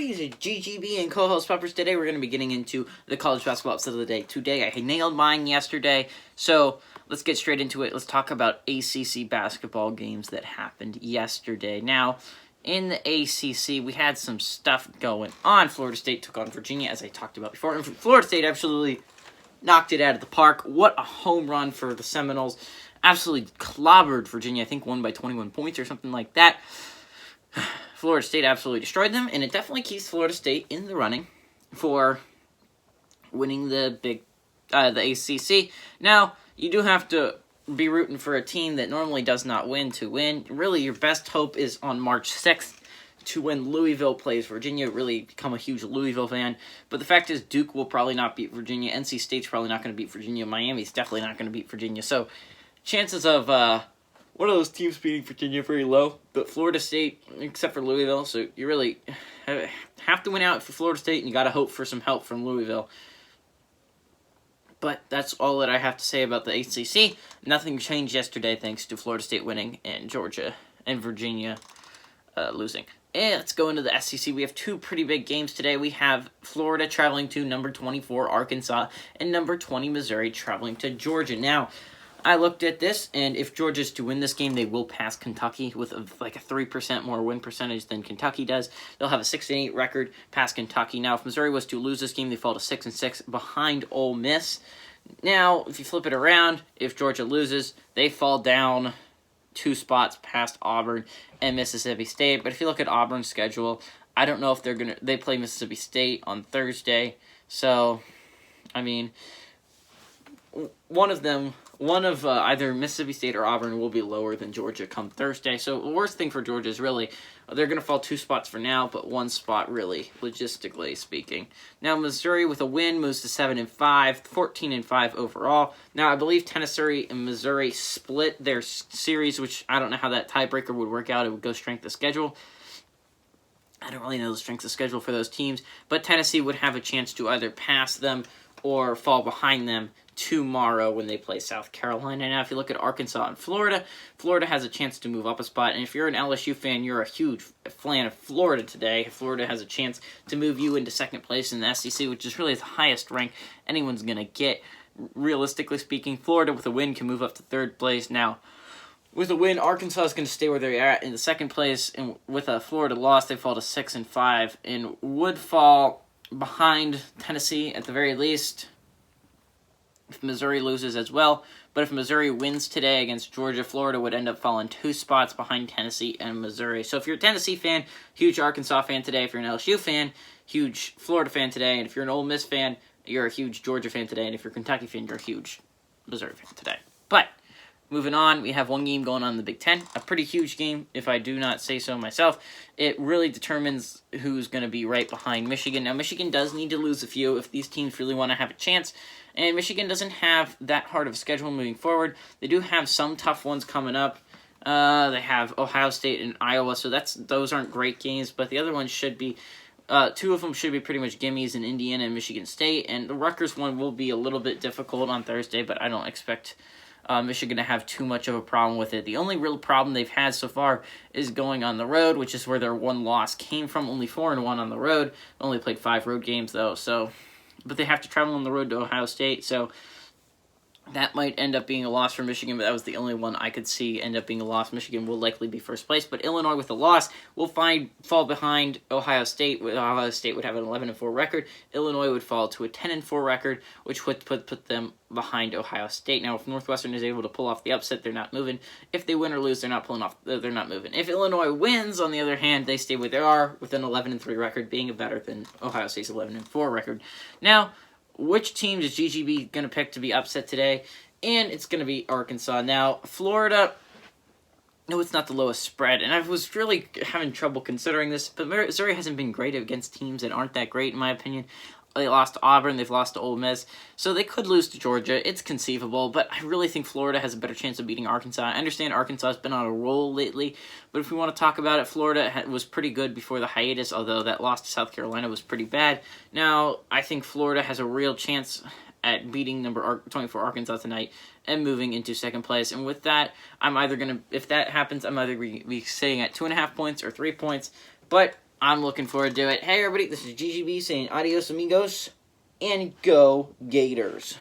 everybody, it's GGB and co-host Peppers. Today we're going to be getting into the college basketball upset of the day. Today, I nailed mine yesterday, so let's get straight into it. Let's talk about ACC basketball games that happened yesterday. Now, in the ACC, we had some stuff going on. Florida State took on Virginia, as I talked about before, and Florida State absolutely knocked it out of the park. What a home run for the Seminoles. Absolutely clobbered Virginia. I think won by 21 points or something like that. Florida State absolutely destroyed them, and it definitely keeps Florida State in the running for winning the ACC. Now, you do have to be rooting for a team that normally does not win to win. Really, your best hope is on March 6th to when Louisville plays Virginia. Really become a huge Louisville fan. But the fact is, Duke will probably not beat Virginia. NC State's probably not going to beat Virginia. Miami's definitely not going to beat Virginia. So, chances of one of those teams beating Virginia very low, but Florida State, except for Louisville, so you really have to win out for Florida State, and you got to hope for some help from Louisville. But that's all that I have to say about the ACC. Nothing changed yesterday thanks to Florida State winning and Georgia and Virginia losing. And let's go into the SEC. We have two pretty big games today. We have Florida traveling to number 24, Arkansas, and number 20, Missouri, traveling to Georgia. Now, I looked at this, and if Georgia's to win this game, they will pass Kentucky with like a 3% more win percentage than Kentucky does. They'll have a 6-8 record past Kentucky. Now, if Missouri was to lose this game, they fall to 6-6 behind Ole Miss. Now, if you flip it around, if Georgia loses, they fall down 2 spots past Auburn and Mississippi State. But if you look at Auburn's schedule, I don't know if they play Mississippi State on Thursday. So, I mean, one of either Mississippi State or Auburn will be lower than Georgia come Thursday. So the worst thing for Georgia is really they're going to fall 2 spots for now, but 1 spot really, logistically speaking. Now Missouri with a win moves to 7-5, 14-5 overall. Now I believe Tennessee and Missouri split their series, which I don't know how that tiebreaker would work out. It would go strength of schedule. I don't really know the strength of schedule for those teams, but Tennessee would have a chance to either pass them or fall behind them tomorrow when they play South Carolina. Now, if you look at Arkansas and Florida, Florida has a chance to move up a spot. And if you're an LSU fan, you're a huge fan of Florida today. Florida has a chance to move you into second place in the SEC, which is really the highest rank anyone's going to get. Realistically speaking, Florida with a win can move up to third place. Now, with a win, Arkansas is going to stay where they're at in the second place. And with a Florida loss, they fall to 6-5 and would fall behind Tennessee at the very least if Missouri loses as well. But if Missouri wins today against Georgia, Florida would end up falling 2 spots behind Tennessee and Missouri. So if you're a Tennessee fan, huge Arkansas fan today. If you're an LSU fan, huge Florida fan today. And if you're an Ole Miss fan, you're a huge Georgia fan today. And if you're a Kentucky fan, you're a huge Missouri fan today. But moving on, we have one game going on in the Big Ten. A pretty huge game, if I do not say so myself. It really determines who's going to be right behind Michigan. Now, Michigan does need to lose a few if these teams really want to have a chance. And Michigan doesn't have that hard of a schedule moving forward. They do have some tough ones coming up. They have Ohio State and Iowa, so those aren't great games. But the other ones should be, 2 of them should be pretty much gimmies in Indiana and Michigan State. And the Rutgers one will be a little bit difficult on Thursday, but I don't expect Michigan to have too much of a problem with it. The only real problem they've had so far is going on the road, which is where their one loss came from. Only 4-1 on the road. Only played 5 road games, though, so... But they have to travel on the road to Ohio State, so that might end up being a loss for Michigan, but that was the only one I could see end up being a loss. Michigan will likely be first place, but Illinois with a loss will fall behind Ohio State. Ohio State would have an 11-4 record. Illinois would fall to a 10-4 record, which would put them behind Ohio State. Now, if Northwestern is able to pull off the upset, they're not moving. If they win or lose, they're not moving. If Illinois wins, on the other hand, they stay where they are with an 11-3 record, being better than Ohio State's 11-4 record. Now, which team is GGB going to pick to be upset today? And it's going to be Arkansas. Now, Florida, no, it's not the lowest spread. And I was really having trouble considering this, but Missouri hasn't been great against teams that aren't that great, in my opinion. They lost to Auburn. They've lost to Ole Miss. So they could lose to Georgia. It's conceivable, but I really think Florida has a better chance of beating Arkansas. I understand Arkansas has been on a roll lately, but if we want to talk about it, Florida was pretty good before the hiatus, although that loss to South Carolina was pretty bad. Now, I think Florida has a real chance at beating number 24 Arkansas tonight and moving into second place. And with that, if that happens, I'm either going to be staying at 2.5 points or 3 points, but I'm looking forward to it. Hey everybody, this is GGB saying adios amigos, and go Gators.